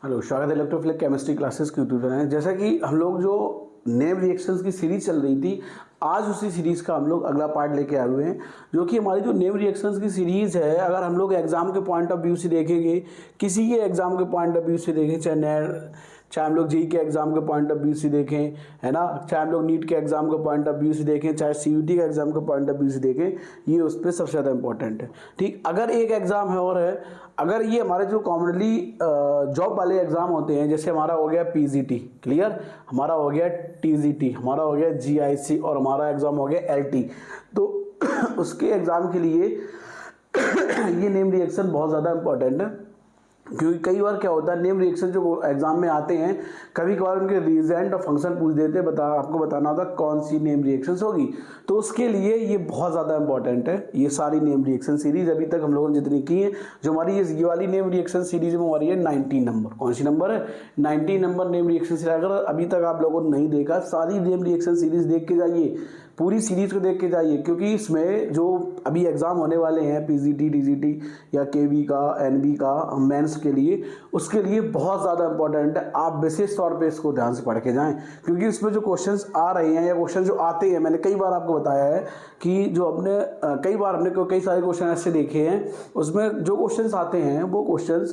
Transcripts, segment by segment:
Hello, स्वागत है electrophilic chemistry classes के यूट्यूब चैनल। जैसा कि हम लोग जो नेम रिएक्शंस की सीरीज चल रही थी, आज उसी सीरीज का हम लोग अगला पार्ट लेके आए हुए हैं, जो कि हमारी जो नेम रिएक्शंस की सीरीज है, अगर हम लोग एग्जाम के पॉइंट ऑफ व्यू से देखेंगे, किसी के एग्जाम के पॉइंट ऑफ व्यू से देखें, चाहे हम लोग जेईई के एग्जाम के पॉइंट ऑफ व्यू से देखें, है ना, चाहे हम लोग नीट के एग्जाम के पॉइंट ऑफ व्यू से देखें, चाहे सीयूटी के एग्जाम के पॉइंट ऑफ व्यू से देखें, ये उस पर सबसे ज़्यादा इंपॉर्टेंट है। ठीक, अगर एक एग्जाम है और है, अगर ये हमारे जो कॉमनली जॉब वाले एग्जाम होते हैं, जैसे हमारा हो गया पीजीटी, क्लियर, हमारा हो गया टीजीटी, हमारा हो गया जीआईसी और हमारा एग्जाम हो गया एलटी, तो उसके एग्जाम के लिए ये नेम रिएक्शन बहुत ज़्यादा इंपॉर्टेंट है। क्योंकि कई बार क्या होता है, नेम रिएक्शन जो एग्जाम में आते हैं, कभी कभार उनके रीजेंट और फंक्शन पूछ देते हैं, आपको बताना होता कौन सी नेम रिएक्शंस होगी, तो उसके लिए ये बहुत ज़्यादा इंपॉर्टेंट है। ये सारी नेम रिएक्शन सीरीज अभी तक हम लोगों ने जितनी की है, जो हमारी ये वाली नेम रिएक्शन सीरीज में हमारी है 19 नंबर। कौन सी नंबर है? 19 नंबर नेम रिएक्शन सीरीज। अगर अभी तक आप लोगों ने नहीं देखा, सारी नेम रिएक्शन सीरीज देख के जाइए, पूरी सीरीज को देख के जाइए, क्योंकि इसमें जो अभी एग्जाम होने वाले हैं पीजीटी, टीजीटी या केवी का, एनबी का, मेंस के लिए, उसके लिए बहुत ज़्यादा इंपॉर्टेंट है। आप विशेष तौर पे इसको ध्यान से पढ़ के जाएं, क्योंकि इसमें जो क्वेश्चंस आ रहे हैं या क्वेश्चन जो आते हैं, मैंने कई बार आपको बताया है कि जो हमने कई बार हमने कई सारे क्वेश्चन ऐसे देखे हैं, उसमें जो क्वेश्चन आते हैं वो क्वेश्चन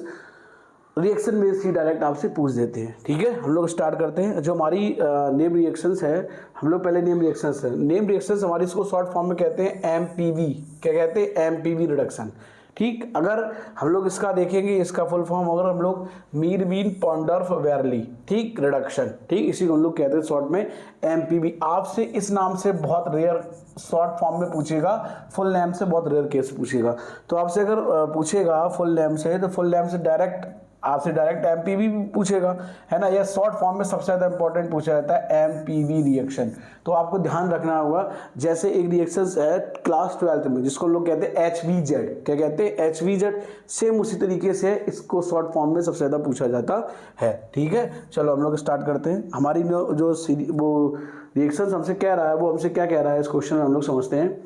रिएक्शन बेस ही डायरेक्ट आपसे पूछ देते हैं। ठीक है, हम लोग स्टार्ट करते हैं। जो हमारी नेम रिएक्शंस है, हम लोग पहले नेम रिएक्शंस है, नेम रिएक्शंस हमारी इसको शॉर्ट फॉर्म में कहते हैं एमपीवी। क्या कहते हैं? MPV reduction. ठीक, अगर हम लोग इसका देखेंगे, इसका फुल फॉर्म अगर हम लोग मीरवीन पॉन्डर्फ वेरली, ठीक, रिडक्शन, ठीक, इसी को हम लोग कहते हैं शॉर्ट में एमपीवी। आपसे इस नाम से बहुत रेयर शॉर्ट फॉर्म में पूछेगा, फुल नेम से बहुत रेयर केस पूछेगा। तो आपसे अगर पूछेगा फुल नेम से, तो फुल नेम से डायरेक्ट आपसे डायरेक्ट एमपीवी पूछेगा, है ना। यह शॉर्ट फॉर्म में सबसे ज्यादा इंपॉर्टेंट पूछा जाता है एमपीवी रिएक्शन। तो आपको ध्यान रखना होगा, जैसे एक रिएक्शन है क्लास 12 में जिसको लोग कहते हैं एचवीजेड। क्या कहते हैं? एचवीजेड। सेम उसी तरीके से इसको शॉर्ट फॉर्म में सबसे ज्यादा पूछा जाता है। ठीक है, चलो हम लोग स्टार्ट करते हैं। हमारी जो वो रिएक्शन हमसे कह रहा है, वो हमसे क्या कह रहा है इस क्वेश्चन में हम लोग समझते हैं।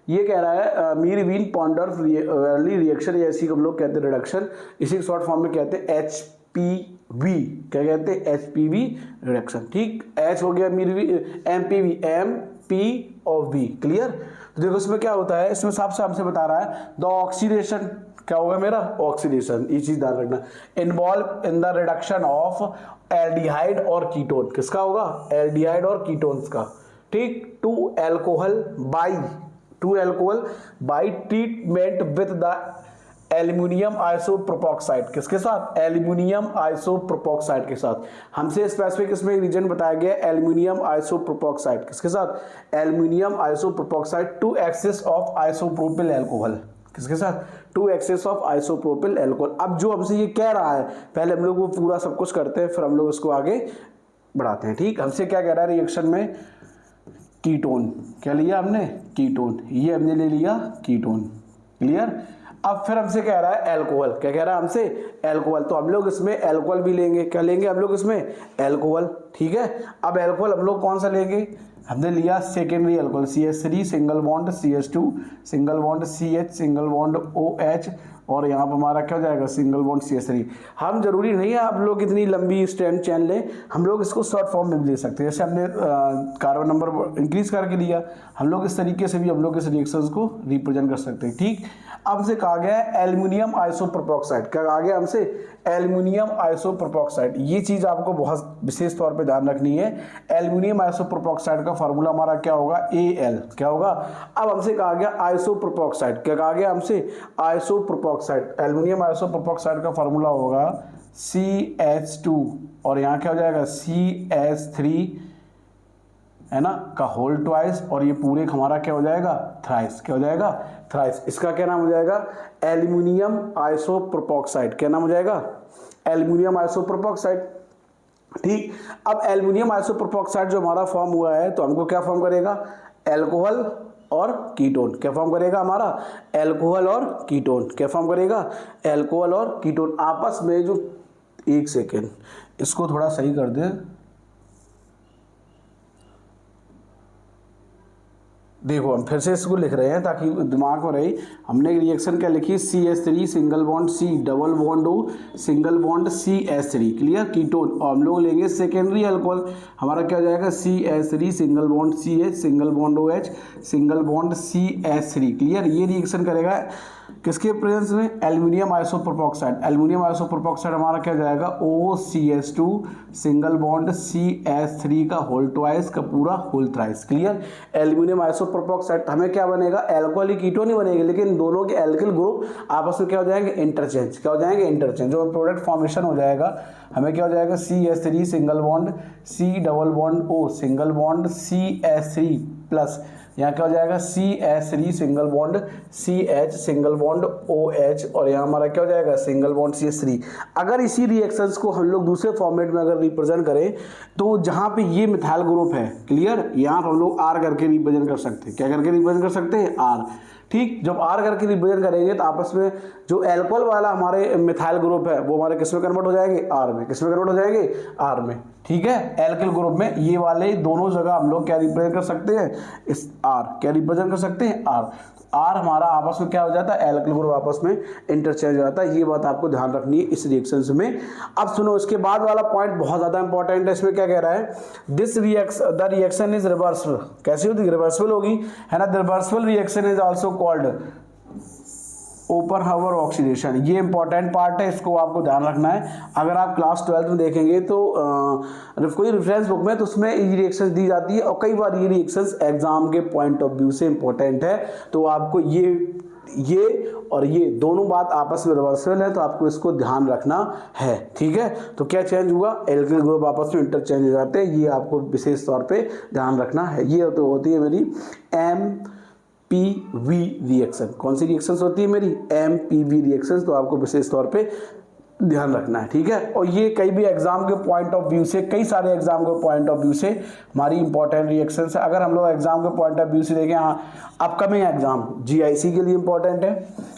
ये कह रहा है मीरवीन पॉन्डर्फ वेरली रिएक्शन, या इसी को हम लोग कहते हैं रिडक्शन, इसी शॉर्ट फॉर्म में कहते हैं एचपीवी। क्या कहते हैं? HPV reduction. ठीक, एच हो गया मीरवी, एमपीवी, एम पी और वी, क्लियर। तो देखो इसमें क्या होता है, इसमें साफ साफ से बता रहा है द ऑक्सीडेशन, क्या होगा मेरा? ऑक्सीडेशन। ये चीज ध्यान रखना, involve in the reduction of aldehyde और कीटोन। किसका होगा? एल्डिहाइड और कीटोन्स का। ठीक, to alcohol by treatment with the aluminium isopropoxide. किसके साथ? एल्यूमिनियम आइसोप्रोपोक्साइड के साथ। हमसे स्पेसिफिक इसमें रीजन बताया गया एल्यूमिनियम आइसोप्रोपोक्साइड। किसके साथ? Aluminium isopropoxide to excess of isopropyl alcohol. किसके साथ? To excess of isopropyl alcohol. अब जो हमसे ये कह रहा है, पहले हम लोग वो पूरा सब कुछ करते हैं, फिर हम लोग उसको आगे बढ़ाते हैं। ठीक, हमसे क्या कह रहा है रिएक्शन में? कीटोन। क्या लिया हमने? कीटोन। ये हमने ले लिया कीटोन, क्लियर। अब फिर हमसे कह रहा है एल्कोहल। क्या कह रहा है हमसे? एल्कोहल। तो हम लोग इसमें एल्कोहल भी लेंगे। क्या लेंगे हम लोग इसमें? एल्कोहल। ठीक है, अब एल्कोहल हम लोग कौन सा लेंगे? हमने लिया secondary alcohol, CH3 single bond CH2 single bond CH single bond OH, और यहाँ पर हमारा क्या हो जाएगा? Single bond CH3। हम जरूरी नहीं है आप लोग इतनी लंबी स्ट्रैंड चेन लें, हम लोग इसको शॉर्ट फॉर्म में भी ले सकते हैं। जैसे हमने कार्बन नंबर इंक्रीज करके लिया, हम लोग इस तरीके से भी हम लोग इस रिएक्शंस को रिप्रेजेंट कर सकते हैं। ठीक, अब से कहा गया है एल्यूमिनियम आइसोप्रोपोक्साइड। क्या कहा गया हमसे? एल्यूमिनियम आइसोप्रोपोक्साइड। ये चीज आपको बहुत विशेष तौर पे ध्यान रखनी है। एल्यूमिनियम आइसोप्रोपोक्साइड का फॉर्मूला हमारा क्या होगा? Al। क्या होगा? अब हमसे कहा गया आइसोप्रोपोक्साइड। क्या कहा गया हमसे? आइसोप्रोपोक्साइड। एल्यूमिनियम आइसोप्रोपोक्साइड का फॉर्मूला होगा CH2, और यहाँ क्या हो जाएगा? CH3, है ना, का होल ट्वाइस, और ये पूरे हमारा क्या हो जाएगा? थ्राइस। क्या हो जाएगा? थ्राइस। इसका क्या नाम हो जाएगा? एल्यूमिनियम आइसोप्रोपोक्साइड। क्या नाम हो जाएगा? एल्यूमिनियम आइसोप्रोपोक्साइड। ठीक, अब एल्यूमिनियम आइसोप्रोपोक्साइड जो हमारा फॉर्म हुआ है, तो हमको क्या फॉर्म करेगा? एल्कोहल और कीटोन। क्या फॉर्म करेगा हमारा? एल्कोहल और कीटोन। क्या फॉर्म करेगा? एल्कोहल और कीटोन आपस में जो, एक सेकेंड, इसको थोड़ा सही कर दे। देखो हम फिर से इसको लिख रहे हैं ताकि दिमाग में रहे। हमने रिएक्शन क्या लिखी, CH3 single bond C double bond O single bond CH3, clear, ketone. और हम लोग लेंगे सेकेंडरी अल्कोहल, हमारा क्या हो जाएगा CH3 single bond CH single bond OH single bond CH3, clear. ये रिएक्शन करेगा किसके प्रेजेंस में, एल्यूमिनियम आइसोप्रोपॉक्साइड। एल्यूमिनियम आइसोप्रोपॉक्साइड हमारा क्या जाएगा OCH2 सिंगल बॉन्ड CH3 का होल ट्वाइस का पूरा होल थ्राइस, क्लियर। एल्यूमिनियम आइसोप्रोपॉक्साइड हमें क्या बनेगा, अल्कोहल कीटोन ही बनेगी, लेकिन दोनों के एल्किल ग्रुप आपस में क्या हो जाएंगे, इंटरचेंज। क्या हो जाएंगे, इंटरचेंज। जो प्रोडक्ट फॉर्मेशन हो जाएगा हमें क्या हो जाएगा, CH3 single bond C double bond O single bond CH3 plus यहाँ क्या हो जाएगा CH3 single bond CH single bond OH और यहाँ हमारा क्या हो जाएगा सिंगल बॉन्ड CH3। अगर इसी रिएक्शंस को हम लोग दूसरे फॉर्मेट में अगर रिप्रेजेंट करें तो जहाँ पे ये मिथाइल ग्रुप है, क्लियर, यहाँ पर हम लोग R करके रिप्रेजेंट कर सकते हैं। क्या करके रिप्रेजेंट कर सकते हैं, R, ठीक। जब R करके रिप्रेजेंट करेंगे तो आपस में जो एल्कोहल वाला हमारे मिथाइल ग्रुप है वो हमारे किस में कन्वर्ट हो जाएंगे, R में। किस में कन्वर्ट हो जाएंगे, R में, ठीक है। एल्किल ग्रुप में ये वाले दोनों जगह हम लोग क्या रिप्रेजेंट कर सकते हैं, इस R, क्या रिप्रेजेंट कर सकते हैं, R। R हमारा आपस में क्या हो जाता है, एल्किल ग्रुप आपस में इंटरचेंज हो जाता है। ये बात आपको ध्यान रखनी है इस रिएक्शंस में। अब सुनो, इसके बाद वाला पॉइंट बहुत ज्यादा इंपॉर्टेंट है। इसमें क्या कह रहा है, द रिएक्शन इज रिवर्सिबल। कैसी होगी, रिवर्सिबल होगी, है ना। The reversible reaction is also called Oppenauer oxidation. ये इंपॉर्टेंट पार्ट है, इसको आपको ध्यान रखना है। अगर आप क्लास 12 में देखेंगे तो कोई रेफरेंस बुक में तो उसमें ये रिएक्शंस दी जाती है और कई बार ये रिएक्शंस एग्जाम के पॉइंट ऑफ व्यू से इंपॉर्टेंट है। तो आपको ये और ये दोनों बात आपस में रिवर्सल है, तो आपको इसको ध्यान रखना है, ठीक है। तो क्या चेंज हुआ, एल्किल ग्रुप आपस में इंटरचेंज हो जाते हैं, ये आपको विशेष तौर पे ध्यान रखना है। ये तो होती है मेरी MPV रिएक्शन। कौन सी रिएक्शंस होती है मेरी, MPV रिएक्शंस, तो आपको विशेष तौर पे ध्यान रखना है, ठीक है। और ये कई भी एग्जाम के पॉइंट ऑफ व्यू से, कई सारे एग्जाम के पॉइंट ऑफ व्यू से हमारी इंपॉर्टेंट रिएक्शंस है। अगर हम लोग एग्जाम के पॉइंट ऑफ व्यू से देखें, हाँ अपकमिंग एग्जाम GIC के लिए इंपॉर्टेंट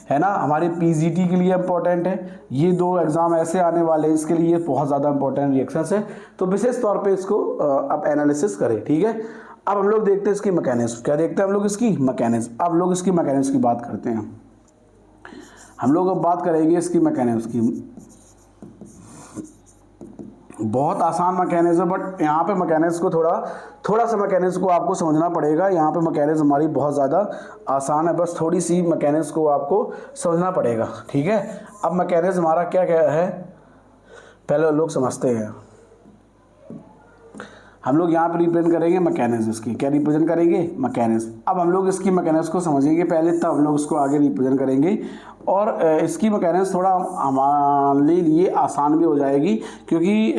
है ना, हमारे PGT के लिए इंपॉर्टेंट है। ये दो एग्जाम ऐसे आने वाले हैं, इसके लिए बहुत ज़्यादा इंपॉर्टेंट रिएक्शंस है, तो विशेष तौर पर इसको आप एनालिसिस करें, ठीक है। अब हम लोग देखते हैं इसकी मैकेनिज्म। क्या देखते हैं हम लोग, इसकी मैकेनिज्म। अब लोग इसकी मैकेनिज्म की बात करते हैं। हम लोग अब बात करेंगे इसकी मैकेनिज्म की। बहुत आसान मैकेनिज्म, बट यहाँ पे मैकेनिज्म को थोड़ा सा मैकेनिज्म को आपको समझना पड़ेगा। यहाँ पे मैकेनिज्म हमारी बहुत ज़्यादा आसान है, बस थोड़ी सी मैकेनिज्म को आपको समझना पड़ेगा, ठीक है। अब मैकेनिज्म हमारा क्या क्या है, पहले लोग समझते हैं। हम लोग यहाँ पर रिप्रेजेंट करेंगे मैकेनिज्म इसकी। क्या रिप्रेजेंट करेंगे, मैकेनिज्म। अब हम लोग इसकी मैकेनिज्म को समझेंगे पहले, तब हम लोग इसको आगे रिप्रेजेंट करेंगे। और इसकी मैकेनिज्म थोड़ा हमारे लिए आसान भी हो जाएगी, क्योंकि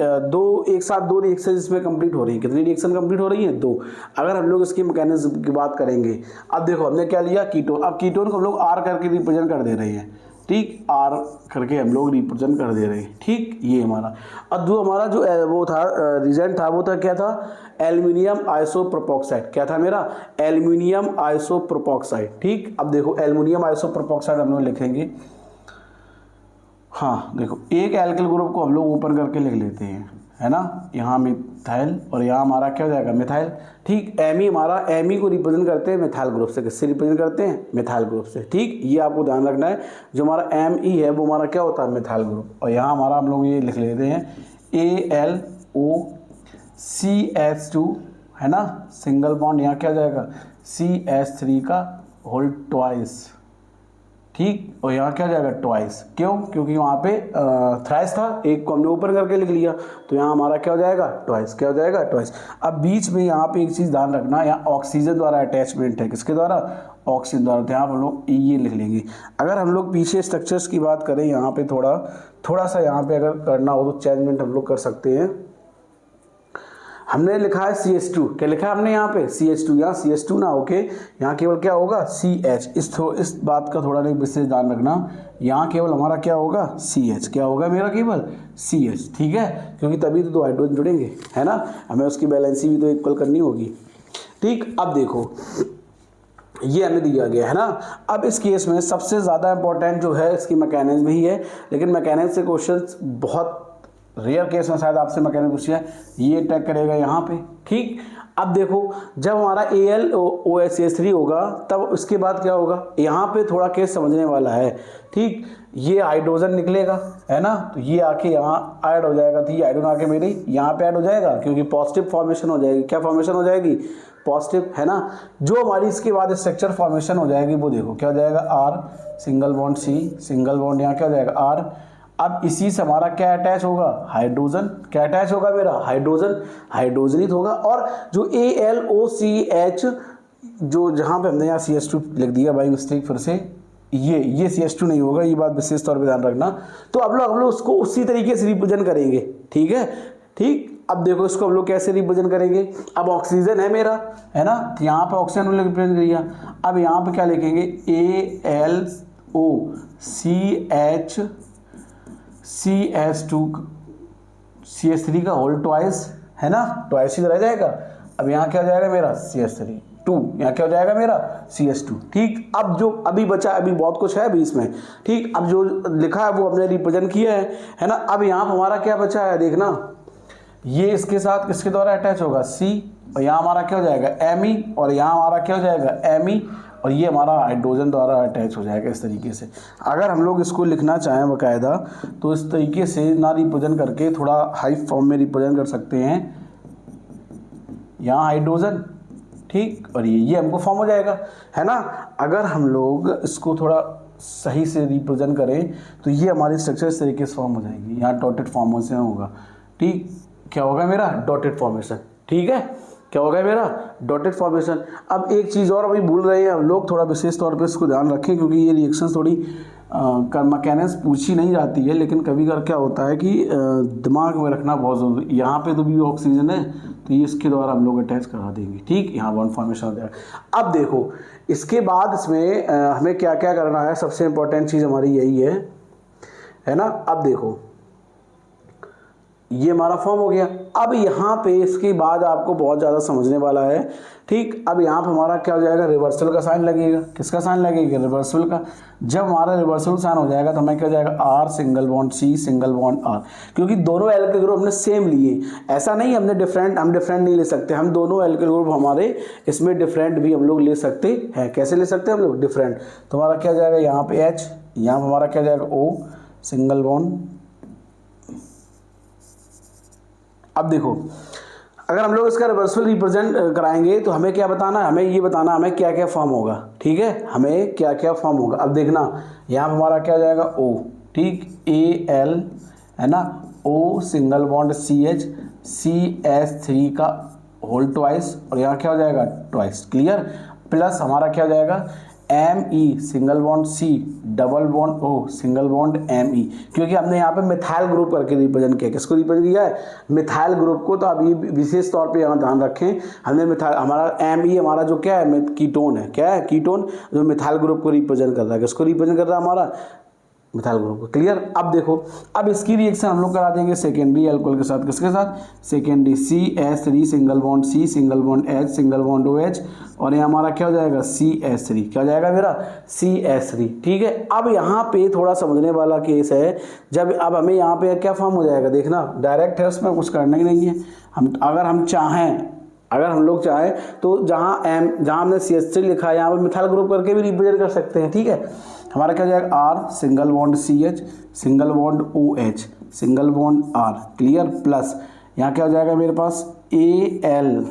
एक साथ दो रिएक्शन इसमें कंप्लीट हो रही है। कितनी रिएक्शन कंप्लीट हो रही है, 2। अगर हम लोग इसकी मैकेनिज्म की बात करेंगे, अब देखो हमने क्या लिया, कीटोन। अब कीटोन को हम लोग R करके रिप्रेजेंट कर दे रहे हैं, ठीक, R करके हम लोग रिप्रेजेंट कर दे रहे हैं, ठीक। ये हमारा, अब जो हमारा जो वो था रिजेंट था, वो था क्या था, एल्यूमिनियम आइसोप्रोपॉक्साइड। क्या था मेरा, एल्यूमिनियम आइसोप्रोपॉक्साइड, ठीक। अब देखो एल्यूमिनियम आइसोप्रोपॉक्साइड हम लोग लिखेंगे। हाँ देखो, एक एल्किल ग्रुप को हम लोग ओपन करके लिख लेते हैं, है ना। यहाँ मिथाइल और यहाँ हमारा क्या हो जाएगा, मिथाइल, ठीक। एमी को रिप्रेजेंट करते हैं मिथाइल ग्रुप से। किससे रिप्रेजेंट करते हैं, मिथाइल ग्रुप से, ठीक। ये आपको ध्यान रखना है। जो हमारा Me है वो हमारा क्या होता है, मिथाइल ग्रुप। और यहाँ हमारा हम लोग ये लिख लेते हैं ALOCH2, है ना, सिंगल बॉन्ड, यहाँ क्या हो जाएगा CH3 का होल ट्वाइस, ठीक। और यहाँ क्या हो जाएगा, ट्वाइस। क्यों, क्योंकि वहाँ पे थ्राइस था, एक को हमने ऊपर करके लिख लिया, तो यहाँ हमारा क्या हो जाएगा, ट्वाइस। क्या हो जाएगा, ट्वाइस। अब बीच में यहाँ पे एक चीज़ ध्यान रखना, यहाँ ऑक्सीजन द्वारा अटैचमेंट है। किसके द्वारा, ऑक्सीजन द्वारा। तो यहाँ हम लोग ये लिख लेंगे। अगर हम लोग पीछे स्ट्रक्चर्स की बात करें, यहाँ पे थोड़ा सा यहाँ पे अगर करना हो तो चेंजमेंट हम लोग कर सकते हैं। हमने लिखा है CH2, क्या लिखा है हमने यहाँ पे, CH2। यहाँ CH2 ना ओके, यहाँ केवल क्या होगा, CH। इस बात का थोड़ा विशेष ध्यान रखना, यहाँ केवल हमारा क्या होगा, CH। क्या होगा मेरा, केवल CH, ठीक है। क्योंकि तभी तो 2 हाइड्रोजन जुड़ेंगे, है ना, हमें उसकी बैलेंसी भी तो इक्वल करनी होगी, ठीक। अब देखो ये हमें दिया गया है ना। अब इस केस में सबसे ज़्यादा इंपॉर्टेंट जो है इसकी मैकेनिज्म ही है, लेकिन मैकेनिज्म से क्वेश्चंस बहुत रेयर केस में शायद आपसे मैकेनिक पूछिए ये अटैक करेगा यहाँ पे। ठीक, अब देखो जब हमारा AlOH होगा तब उसके बाद क्या होगा, यहाँ पे थोड़ा केस समझने वाला है। ठीक, ये हाइड्रोजन निकलेगा है ना, तो ये आके यहाँ ऐड हो जाएगा, तो ये हाइड्रोजन आके मेरी यहाँ पे ऐड हो जाएगा क्योंकि पॉजिटिव फॉर्मेशन हो जाएगी। क्या फॉर्मेशन हो जाएगी, पॉजिटिव है ना। जो हमारी इसके बाद स्ट्रक्चर फॉर्मेशन हो जाएगी वो देखो क्या हो जाएगा, R single bond C single bond यहाँ क्या हो जाएगा R। अब इसी से हमारा क्या अटैच होगा, हाइड्रोजन। क्या अटैच होगा मेरा, हाइड्रोजन, हाइड्रोजनित होगा। और जो AlOCH जो जहाँ पे हमने यहाँ CH2 लिख दिया बाई मिस्टेक फिर से, ये CH2 नहीं होगा, ये बात विशेष तौर पे ध्यान रखना। तो अब हम लोग उसको उसी तरीके से रिप्रेजेंट करेंगे। ठीक है, ठीक। अब देखो इसको हम लोग कैसे रिप्रेजेंट करेंगे, अब ऑक्सीजन है मेरा है ना, तो यहाँ पे ऑक्सीजन हमने रिप्रेजेंट किया। अब यहाँ पे क्या लिखेंगे, AlOCH CH2 CH3 का होल ट्वाइस है ना, ट्वाइस ही रह जाएगा। अब यहाँ क्या हो जाएगा मेरा CH3 2, यहाँ क्या हो जाएगा मेरा CH2। ठीक, अब जो अभी बचा, अभी बहुत कुछ है अभी इसमें। ठीक, अब जो लिखा है वो हमने रिप्रेजेंट किया है ना। अब यहाँ पर हमारा क्या बचा है देखना, ये इसके साथ किसके द्वारा अटैच होगा, C, और यहाँ हमारा क्या हो जाएगा Me, और यहाँ हमारा क्या हो जाएगा Me, और ये हमारा हाइड्रोजन द्वारा अटैच हो जाएगा इस तरीके से। अगर हम लोग इसको लिखना चाहें बाकायदा तो इस तरीके से ना रिप्रेजेंट करके थोड़ा हाई फॉर्म में रिप्रेजेंट कर सकते हैं, यहाँ हाइड्रोजन। ठीक, और ये हमको फॉर्म हो जाएगा है ना। अगर हम लोग इसको थोड़ा सही से रिप्रेजेंट करें तो ये हमारी स्ट्रक्चर इस तरीके से फॉर्म हो जाएगी, यहाँ डॉटेड फॉर्मेशन होगा। ठीक, क्या होगा मेरा डॉटेड फॉर्मेशन। ठीक है, क्या होगा मेरा डॉटेड फॉर्मेशन। अब एक चीज़ और अभी भूल रहे हैं हम लोग, थोड़ा विशेष तौर पे इसको ध्यान रखें क्योंकि ये रिएक्शन थोड़ी मैकेनिक्स पूछी नहीं जाती है, लेकिन कभी कभी क्या होता है कि दिमाग में रखना बहुत ज़रूरी। यहाँ पे तो भी ऑक्सीजन है तो ये इसके द्वारा हम लोग अटैच करा देंगे। ठीक, यहाँ बॉन्ड फॉर्मेशन हो जाएगा। अब देखो इसके बाद इसमें हमें क्या क्या करना है, सबसे इम्पोर्टेंट चीज़ हमारी यही है ना। अब देखो ये हमारा फॉर्म हो गया। अब यहाँ पे इसके बाद आपको बहुत ज़्यादा समझने वाला है। ठीक, अब यहाँ पे हमारा क्या हो जाएगा, रिवर्सल का साइन लगेगा। किसका साइन लगेगा, रिवर्सल का। जब हमारा रिवर्सल साइन हो जाएगा तो हमें क्या हो जाएगा, R single bond C single bond R, क्योंकि दोनों एल्किल ग्रुप हमने सेम लिए। ऐसा नहीं हम डिफरेंट नहीं ले सकते, हम दोनों एल्किल ग्रुप हमारे इसमें डिफरेंट भी हम लोग ले सकते हैं। कैसे ले सकते हैं हम लोग, डिफरेंट। तो हमारा क्या हो जाएगा यहाँ पे H, यहाँ पर हमारा क्या हो जाएगा O सिंगल बॉन्ड। अब देखो अगर हम लोग इसका रिवर्सल रिप्रेजेंट कराएंगे तो हमें क्या बताना है, हमें ये बताना हमें क्या क्या फॉर्म होगा। ठीक है, हमें क्या क्या फॉर्म होगा। अब देखना यहाँ पर हमारा क्या हो जाएगा O। ठीक, Al है ना, O single bond CH CH3 का होल ट्वाइस, और यहाँ क्या हो जाएगा ट्वाइस। क्लियर, प्लस हमारा क्या हो जाएगा Me single bond C double bond O single bond Me, क्योंकि हमने यहाँ पे मिथाइल ग्रुप करके रिप्रेजेंट किया। किसको रिप्रेजेंट किया है, मिथाइल ग्रुप को। तो अब ये विशेष तौर पे यहाँ ध्यान रखें, हमने मिथाइल हमारा Me हमारा जो क्या है कीटोन है, क्या है कीटोन, जो मिथाइल ग्रुप को रिप्रेजेंट कर रहा है। किसको रिप्रेजेंट कर रहा है, हमारा मिथाइल ग्रुप को। क्लियर, अब देखो अब इसकी रिएक्शन हम लोग करा देंगे सेकेंडरी अल्कोहल के साथ। किसके साथ, secondary CH3 single bond C single bond H single bond OH, और यहाँ हमारा क्या हो जाएगा CH3। क्या हो जाएगा मेरा CH3। ठीक है, अब यहाँ पे थोड़ा समझने वाला केस है। जब अब हमें यहाँ पे क्या फॉर्म हो जाएगा देखना, डायरेक्ट है, उसमें कुछ करना ही नहीं है। अगर हम लोग चाहें तो जहाँ हमने CH3 लिखा है यहाँ पर मिथाइल ग्रुप करके भी रिप्रेजेंट कर सकते हैं। ठीक है, हमारा क्या हो जाएगा R single bond CH single bond OH single bond R। Clear, plus यहाँ क्या हो जाएगा मेरे पास AlOCH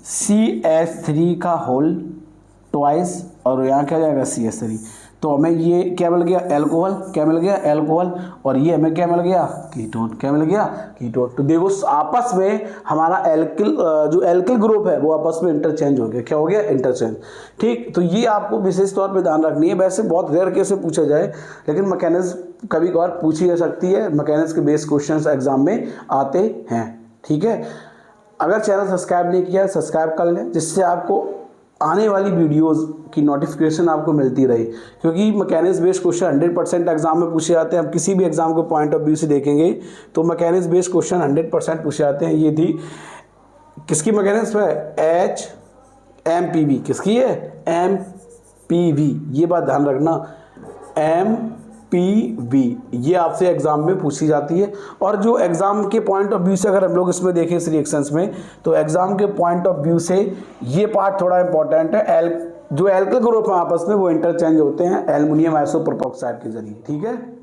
CH3 का होल ट्वाइस, और यहाँ क्या हो जाएगा CH3। तो हमें ये क्या मिल गया, एल्कोहल। क्या मिल गया, एल्कोहल। और ये हमें क्या मिल गया, कीटोन। क्या मिल गया, कीटोन। तो देखो आपस में हमारा जो एल्किल ग्रुप है वो आपस में इंटरचेंज हो गया। क्या हो गया, इंटरचेंज। ठीक, तो ये आपको विशेष तौर पे ध्यान रखनी है। वैसे बहुत रेयर केस से पूछा जाए, लेकिन मैकेनिक्स कभी कभार पूछी जा सकती है। मैकेनिक्स के बेस क्वेश्चन एग्जाम में आते हैं। ठीक है, अगर चैनल सब्सक्राइब नहीं किया सब्सक्राइब कर लें, जिससे आपको आने वाली वीडियोस की नोटिफिकेशन आपको मिलती रही, क्योंकि मैकेनिक्स बेस्ड क्वेश्चन 100% एग्जाम में पूछे जाते हैं। हम किसी भी एग्जाम को पॉइंट ऑफ व्यू से देखेंगे तो मैकेनिक्स बेस्ड क्वेश्चन 100% पूछे जाते हैं। ये थी किसकी मैकेनिक्स में, MPV। किसकी है, MPV। ये बात ध्यान रखना, PV, ये आपसे एग्जाम में पूछी जाती है। और जो एग्जाम के पॉइंट ऑफ व्यू से अगर हम लोग इसमें देखें इस रिएक्शंस में, तो एग्जाम के पॉइंट ऑफ व्यू से ये पार्ट थोड़ा इंपॉर्टेंट है। जो एल्किल ग्रुप है आपस में वो इंटरचेंज होते हैं एल्युमिनियम आइसोप्रोपेऑक्साइड के जरिए, ठीक है।